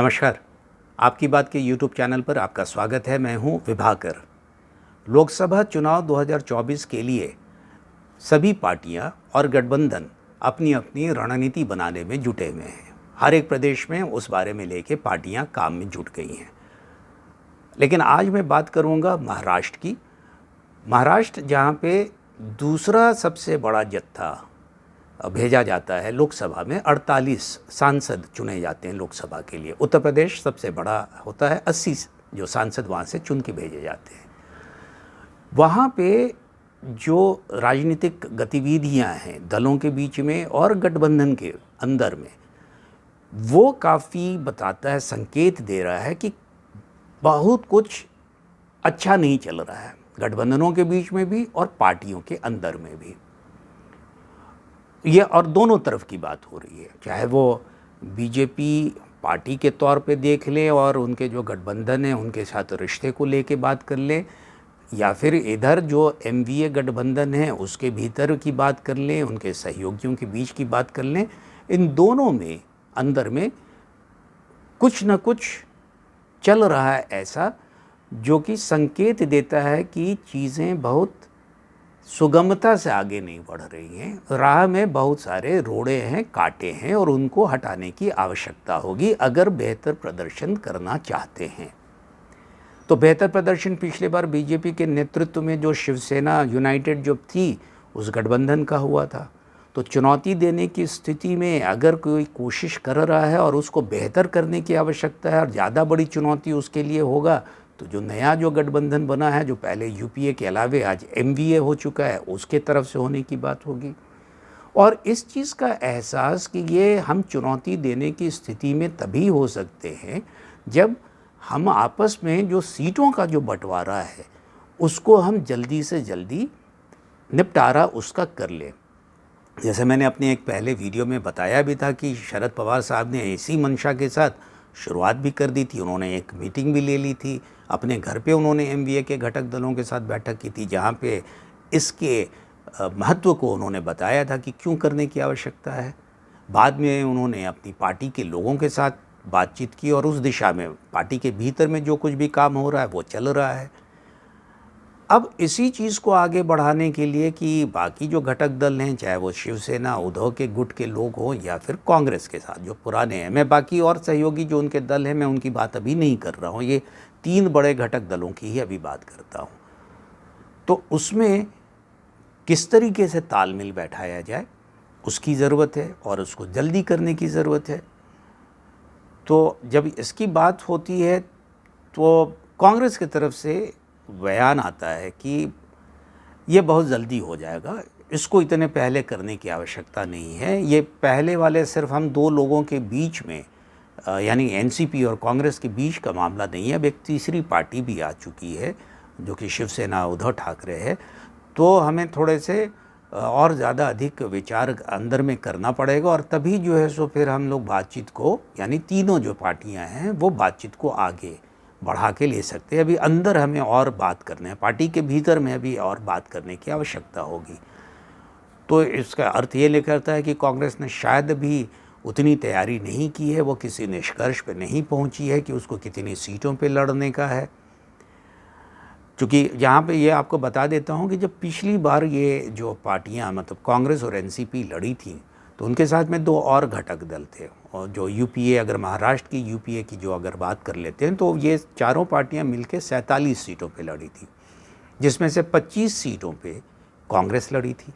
नमस्कार। आपकी बात के यूट्यूब चैनल पर आपका स्वागत है। मैं हूं विभाकर। लोकसभा चुनाव 2024 के लिए सभी पार्टियां और गठबंधन अपनी अपनी रणनीति बनाने में जुटे हुए हैं। हर एक प्रदेश में उस बारे में लेके पार्टियां काम में जुट गई हैं। लेकिन आज मैं बात करूंगा महाराष्ट्र की। महाराष्ट्र जहां पे दूसरा सबसे बड़ा जत्था भेजा जाता है लोकसभा में, 48 सांसद चुने जाते हैं लोकसभा के लिए। उत्तर प्रदेश सबसे बड़ा होता है, 80 जो सांसद वहाँ से चुन के भेजे जाते हैं। वहाँ पे जो राजनीतिक गतिविधियाँ हैं दलों के बीच में और गठबंधन के अंदर में, वो काफ़ी बताता है, संकेत दे रहा है कि बहुत कुछ अच्छा नहीं चल रहा है गठबंधनों के बीच में भी और पार्टियों के अंदर में भी। ये और दोनों तरफ की बात हो रही है, चाहे वो बीजेपी पार्टी के तौर पे देख लें और उनके जो गठबंधन है उनके साथ रिश्ते को लेके बात कर लें, या फिर इधर जो एमवीए गठबंधन है उसके भीतर की बात कर लें, उनके सहयोगियों के बीच की बात कर लें। इन दोनों में अंदर में कुछ न कुछ चल रहा है ऐसा जो कि संकेत देता है कि चीज़ें बहुत सुगमता से आगे नहीं बढ़ रही हैं। राह में बहुत सारे रोड़े हैं, कांटे हैं और उनको हटाने की आवश्यकता होगी अगर बेहतर प्रदर्शन करना चाहते हैं। तो बेहतर प्रदर्शन पिछले बार बीजेपी के नेतृत्व में जो शिवसेना यूनाइटेड जो थी उस गठबंधन का हुआ था। तो चुनौती देने की स्थिति में अगर कोई कोशिश कर रहा है और उसको बेहतर करने की आवश्यकता है और ज़्यादा बड़ी चुनौती उसके लिए होगा, तो जो नया जो गठबंधन बना है, जो पहले यूपीए के अलावे आज एमवीए हो चुका है, उसके तरफ से होने की बात होगी। और इस चीज़ का एहसास कि ये हम चुनौती देने की स्थिति में तभी हो सकते हैं जब हम आपस में जो सीटों का जो बंटवारा है उसको हम जल्दी से जल्दी निपटारा उसका कर लें। जैसे मैंने अपने एक पहले वीडियो में बताया भी था कि शरद पवार साहब ने इसी मंशा के साथ शुरुआत भी कर दी थी। उन्होंने एक मीटिंग भी ले ली थी अपने घर पे। उन्होंने एमवीए के घटक दलों के साथ बैठक की थी जहाँ पे इसके महत्व को उन्होंने बताया था कि क्यों करने की आवश्यकता है। बाद में उन्होंने अपनी पार्टी के लोगों के साथ बातचीत की और उस दिशा में पार्टी के भीतर में जो कुछ भी काम हो रहा है वो चल रहा है। अब इसी चीज़ को आगे बढ़ाने के लिए कि बाकी जो घटक दल हैं, चाहे वो शिवसेना उद्धव के गुट के लोग हों या फिर कांग्रेस के साथ जो पुराने हैं, मैं बाकी और सहयोगी जो उनके दल हैं मैं उनकी बात अभी नहीं कर रहा हूँ, ये 3 बड़े घटक दलों की ही अभी बात करता हूँ। तो उसमें किस तरीके से तालमेल बैठाया जाए उसकी ज़रूरत है और उसको जल्दी करने की ज़रूरत है। तो जब इसकी बात होती है तो कांग्रेस की तरफ से बयान आता है कि ये बहुत जल्दी हो जाएगा, इसको इतने पहले करने की आवश्यकता नहीं है। ये पहले वाले सिर्फ हम 2 लोगों के बीच में यानी एनसीपी और कांग्रेस के बीच का मामला नहीं है। अब एक तीसरी पार्टी भी आ चुकी है जो कि शिवसेना उद्धव ठाकरे है। तो हमें थोड़े से और ज़्यादा अधिक विचार अंदर में करना पड़ेगा और तभी जो है सो फिर हम लोग बातचीत को, यानी तीनों जो पार्टियां हैं वो बातचीत को आगे बढ़ा के ले सकते हैं। अभी अंदर हमें और बात करना है, पार्टी के भीतर में अभी और बात करने की आवश्यकता होगी। तो इसका अर्थ ये निकलता है कि कांग्रेस ने शायद भी उतनी तैयारी नहीं की है, वो किसी निष्कर्ष पे नहीं पहुंची है कि उसको कितनी सीटों पे लड़ने का है। क्योंकि यहाँ पे ये आपको बता देता हूँ कि जब पिछली बार ये जो पार्टियाँ मतलब कांग्रेस और एनसीपी लड़ी थी तो उनके साथ में 2 और घटक दल थे, और जो यूपीए, अगर महाराष्ट्र की यूपीए की जो अगर बात कर लेते हैं तो ये चारों पार्टियां मिलके 47 सीटों पे लड़ी थी, जिसमें से 25 सीटों पे कांग्रेस लड़ी थी,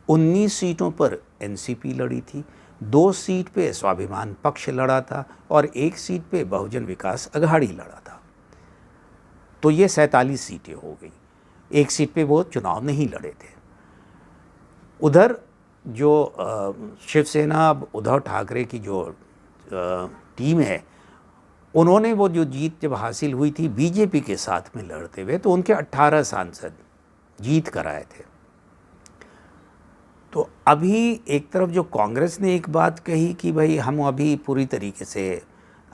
19 सीटों पर एनसीपी लड़ी थी, 2 सीट पे स्वाभिमान पक्ष लड़ा था और 1 सीट पे बहुजन विकास अघाड़ी लड़ा था। तो ये 47 सीटें हो गई। 1 सीट पे वो चुनाव नहीं लड़े थे। उधर जो शिवसेना उद्धव ठाकरे की जो टीम है, उन्होंने वो जो जीत जब हासिल हुई थी बीजेपी के साथ में लड़ते हुए, तो उनके 18 सांसद जीत कर आए थे। तो अभी एक तरफ जो कांग्रेस ने एक बात कही कि भाई हम अभी पूरी तरीके से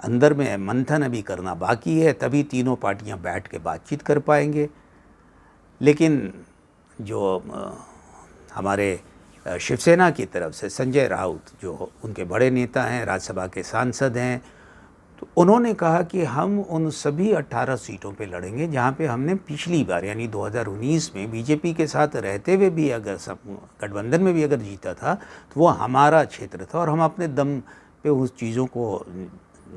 अंदर में मंथन अभी करना बाकी है, तभी तीनों पार्टियां बैठ के बातचीत कर पाएंगे। लेकिन जो हमारे शिवसेना की तरफ से संजय राउत जो उनके बड़े नेता हैं, राज्यसभा के सांसद हैं, तो उन्होंने कहा कि हम उन सभी 18 सीटों पे लड़ेंगे जहाँ पे हमने पिछली बार यानी 2019 में बीजेपी के साथ रहते हुए भी अगर सब गठबंधन में भी अगर जीता था तो वो हमारा क्षेत्र था और हम अपने दम पे उस चीज़ों को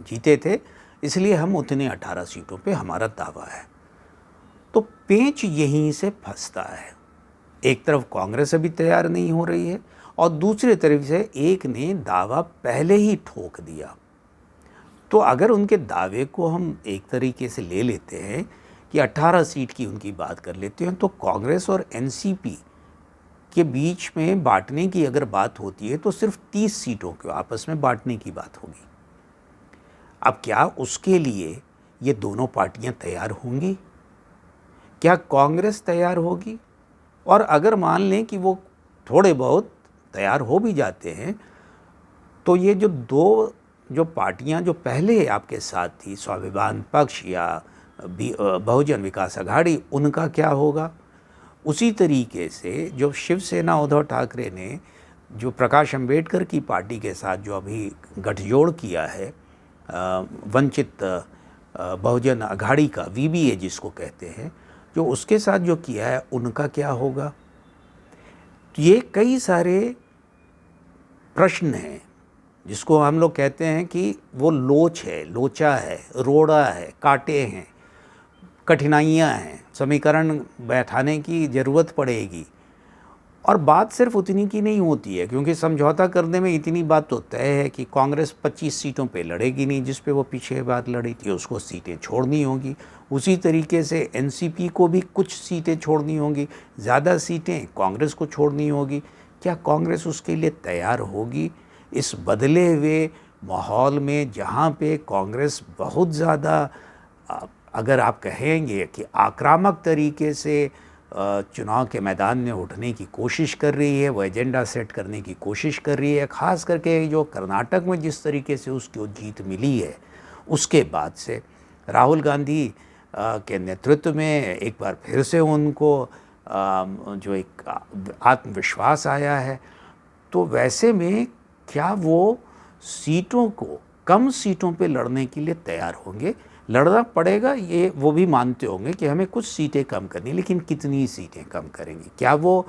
जीते थे, इसलिए हम उतने 18 सीटों पे हमारा दावा है। तो पेंच यहीं से फंसता है। एक तरफ कांग्रेस अभी तैयार नहीं हो रही है और दूसरी तरफ से एक ने दावा पहले ही ठोक दिया। तो अगर उनके दावे को हम एक तरीके से ले लेते हैं कि 18 सीट की उनकी बात कर लेते हैं, तो कांग्रेस और एनसीपी के बीच में बांटने की अगर बात होती है तो सिर्फ 30 सीटों को आपस में बांटने की बात होगी। अब क्या उसके लिए ये दोनों पार्टियां तैयार होंगी? क्या कांग्रेस तैयार होगी? और अगर मान लें कि वो थोड़े बहुत तैयार हो भी जाते हैं तो ये जो पार्टियां जो पहले आपके साथ थी, स्वाभिमान पक्ष या बहुजन विकास आघाड़ी, उनका क्या होगा? उसी तरीके से जो शिवसेना उद्धव ठाकरे ने जो प्रकाश अंबेडकर की पार्टी के साथ जो अभी गठजोड़ किया है, वंचित बहुजन आघाड़ी का वीबीए जिसको कहते हैं, जो उसके साथ जो किया है उनका क्या होगा? ये कई सारे प्रश्न हैं जिसको हम लोग कहते हैं कि वो लोच है, लोचा है, रोड़ा है, कांटे हैं, कठिनाइयाँ हैं, समीकरण बैठाने की ज़रूरत पड़ेगी। और बात सिर्फ उतनी की नहीं होती है, क्योंकि समझौता करने में इतनी बात तो तय है कि कांग्रेस 25 सीटों पे लड़ेगी नहीं, जिस पे वो पीछे बात लड़ी थी, उसको सीटें छोड़नी होगी। उसी तरीके से एनसीपी को भी कुछ सीटें छोड़नी होंगी, ज़्यादा सीटें कांग्रेस को छोड़नी होगी। क्या कांग्रेस उसके लिए तैयार होगी? इस बदले हुए माहौल में जहाँ पे कांग्रेस बहुत ज़्यादा, अगर आप कहेंगे कि आक्रामक तरीके से चुनाव के मैदान में उठने की कोशिश कर रही है, वो एजेंडा सेट करने की कोशिश कर रही है, ख़ास करके जो कर्नाटक में जिस तरीके से उसको जीत मिली है, उसके बाद से राहुल गांधी के नेतृत्व में एक बार फिर से उनको जो एक आत्मविश्वास आया है। तो वैसे में क्या वो सीटों को, कम सीटों पे लड़ने के लिए तैयार होंगे? लड़ना पड़ेगा, ये वो भी मानते होंगे कि हमें कुछ सीटें कम करनी, लेकिन कितनी सीटें कम करेंगी? क्या वो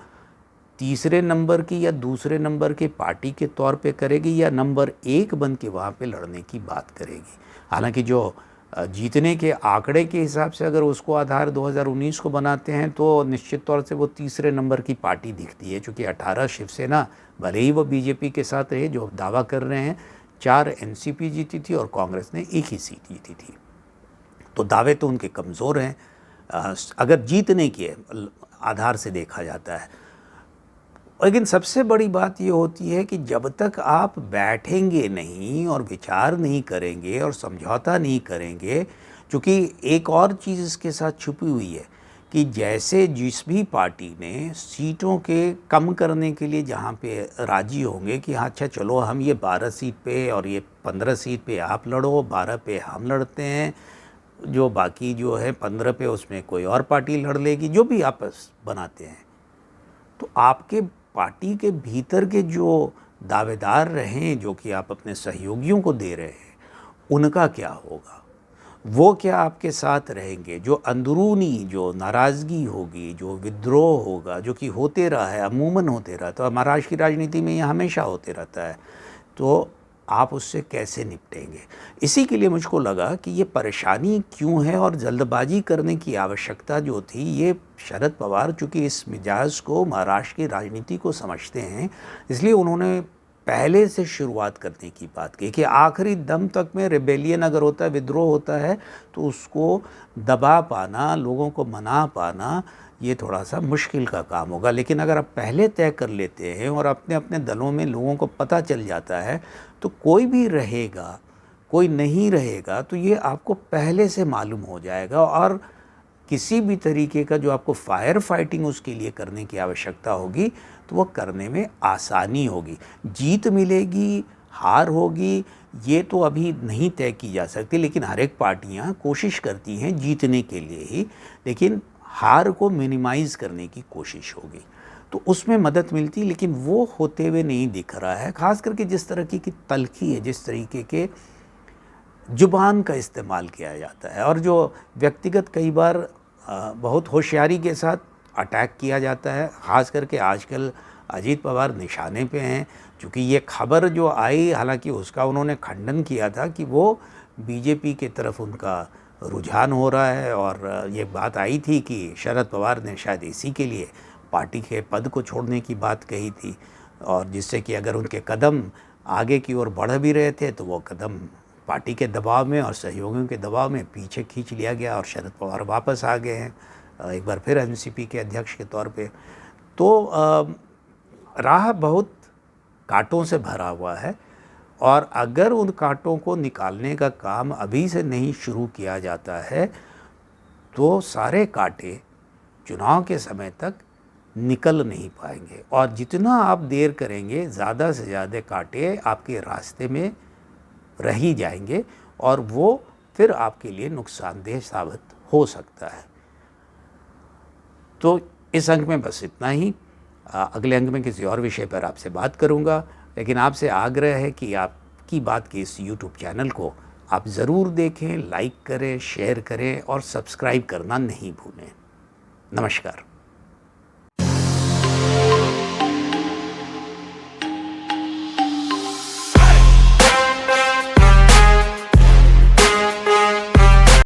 तीसरे नंबर की या दूसरे नंबर के पार्टी के तौर पे करेगी या नंबर 1 बन के वहाँ पे लड़ने की बात करेगी? हालांकि जो जीतने के आंकड़े के हिसाब से अगर उसको आधार 2019 को बनाते हैं तो निश्चित तौर से वो तीसरे नंबर की पार्टी दिखती है, क्योंकि 18 शिवसेना, भले ही वो बीजेपी के साथ रहे जो दावा कर रहे हैं, 4 एनसीपी जीती थी और कांग्रेस ने 1 ही सीट जीती थी। तो दावे तो उनके कमज़ोर हैं अगर जीतने के आधार से देखा जाता है। लेकिन सबसे बड़ी बात ये होती है कि जब तक आप बैठेंगे नहीं और विचार नहीं करेंगे और समझौता नहीं करेंगे, क्योंकि एक और चीज़ इसके साथ छुपी हुई है कि जैसे जिस भी पार्टी ने सीटों के कम करने के लिए जहाँ पे राजी होंगे कि हाँ अच्छा चलो हम ये 12 सीट पे और ये 15 सीट पे आप लड़ो, 12 पे हम लड़ते हैं, जो बाकी जो है 15 पे उसमें कोई और पार्टी लड़ लेगी, जो भी आपस बनाते हैं, तो आपके पार्टी के भीतर के जो दावेदार रहें, जो कि आप अपने सहयोगियों को दे रहे हैं, उनका क्या होगा? वो क्या आपके साथ रहेंगे? जो अंदरूनी जो नाराज़गी होगी, जो विद्रोह होगा, जो कि होते रहा है, अमूमन होते रहा, तो महाराष्ट्र की राजनीति में ये हमेशा होते रहता है, तो आप उससे कैसे निपटेंगे? इसी के लिए मुझको लगा कि ये परेशानी क्यों है और जल्दबाजी करने की आवश्यकता जो थी, ये शरद पवार चूँकि इस मिजाज को, महाराष्ट्र की राजनीति को समझते हैं, इसलिए उन्होंने पहले से शुरुआत करने की बात की कि आखिरी दम तक में रिबेलियन अगर होता है, विद्रोह होता है, तो उसको दबा पाना, लोगों को मना पाना, ये थोड़ा सा मुश्किल का काम होगा। लेकिन अगर आप पहले तय कर लेते हैं और अपने अपने दलों में लोगों को पता चल जाता है, तो कोई भी रहेगा, कोई नहीं रहेगा, तो ये आपको पहले से मालूम हो जाएगा और किसी भी तरीके का जो आपको फायर फाइटिंग उसके लिए करने की आवश्यकता होगी, तो वो करने में आसानी होगी। जीत मिलेगी, हार होगी, ये तो अभी नहीं तय की जा सकती, लेकिन हर एक पार्टियाँ कोशिश करती हैं जीतने के लिए ही, लेकिन हार को मिनिमाइज़ करने की कोशिश होगी, तो उसमें मदद मिलती, लेकिन वो होते हुए नहीं दिख रहा है। ख़ास करके जिस तरह की तलखी है, जिस तरीके के ज़ुबान का इस्तेमाल किया जाता है और जो व्यक्तिगत कई बार बहुत होशियारी के साथ अटैक किया जाता है। ख़ास करके आजकल अजीत पवार निशाने पे हैं, क्योंकि ये खबर जो आई, हालांकि उसका उन्होंने खंडन किया था कि वो बीजेपी की तरफ उनका रुझान हो रहा है, और ये बात आई थी कि शरद पवार ने शायद इसी के लिए पार्टी के पद को छोड़ने की बात कही थी, और जिससे कि अगर उनके कदम आगे की ओर बढ़ भी रहे थे तो वो कदम पार्टी के दबाव में और सहयोगियों के दबाव में पीछे खींच लिया गया और शरद पवार वापस आ गए हैं एक बार फिर एनसीपी के अध्यक्ष के तौर पे। तो राह बहुत कांटों से भरा हुआ है, और अगर उन कांटों को निकालने का काम अभी से नहीं शुरू किया जाता है तो सारे कांटे चुनाव के समय तक निकल नहीं पाएंगे, और जितना आप देर करेंगे ज़्यादा से ज़्यादा कांटे आपके रास्ते में रह ही जाएंगे, और वो फिर आपके लिए नुकसानदेह साबित हो सकता है। तो इस अंक में बस इतना ही। अगले अंक में किसी और विषय पर आपसे बात करूंगा, लेकिन आपसे आग्रह है कि आपकी बात के इस यूट्यूब चैनल को आप ज़रूर देखें, लाइक करें, शेयर करें और सब्सक्राइब करना नहीं भूलें। नमस्कार।